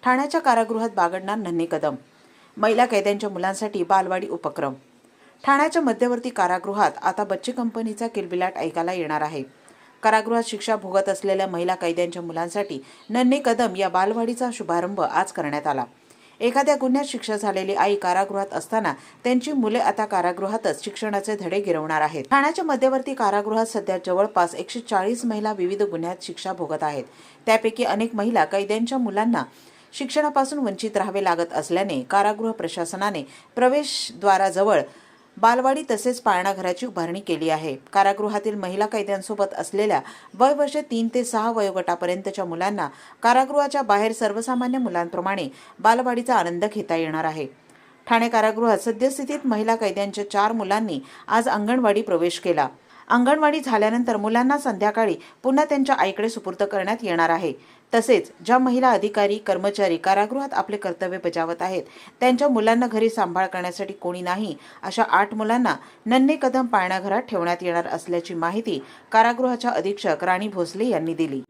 ठाण्याच्या कारागृहात बागडणार नन्हे कदम. महिला कैद्यांच्या मुलांसाठी बालवाडी उपक्रम. ठाण्याच्या मध्यवर्ती कारागृहात आता बच्चे कंपनीचा किलबिलाट ऐकायला येणार आहे. कारागृहात शिक्षा भोगत असलेल्या महिला कैद्यांच्या मुलांसाठी नन्हे कदम या बालवाडीचा शुभारंभ आज करण्यात आला. एखाद्या गुन्ह्यात शिक्षा झालेली आई कारागृहात असताना त्यांची मुले आता कारागृहातच शिक्षणाचे धडे गिरवणार आहेत. ठाण्याच्या मध्यवर्ती कारागृहात सध्या जवळपास 140 महिला विविध गुन्ह्यात शिक्षा भोगत आहेत. त्यापैकी अनेक महिला कैद्यांच्या मुलांना शिक्षणापासून वंचित राहावे लागत असल्याने कारागृह प्रशासनाने प्रवेशद्वाराजवळ बालवाडी तसेच पाळणाघराची उभारणी केली आहे. कारागृहातील महिला कैद्यांसोबत असलेल्या वय वर्ष 3 ते 6 वयोगटापर्यंतच्या मुलांना कारागृहाच्या बाहेर सर्वसामान्य मुलांप्रमाणे बालवाडीचा आनंद घेता येणार आहे. ठाणे कारागृहात सद्यस्थितीत महिला कैद्यांच्या 4 मुलांनी आज अंगणवाडी प्रवेश केला. अंगणवाडी झाल्यानंतर मुलांना संध्याकाळी पुन्हा त्यांच्या आईकडे सुपूर्द करण्यात येणार आहे. तसेच ज्या महिला अधिकारी कर्मचारी कारागृहात आपले कर्तव्य बजावत आहेत त्यांच्या मुलांना घरी सांभाळ करण्यासाठी कोणी नाही अशा 8 मुलांना नन्हे कदम पाळणाघरात ठेवण्यात येणार असल्याची माहिती कारागृहाच्या अधीक्षक राणी भोसले यांनी दिली.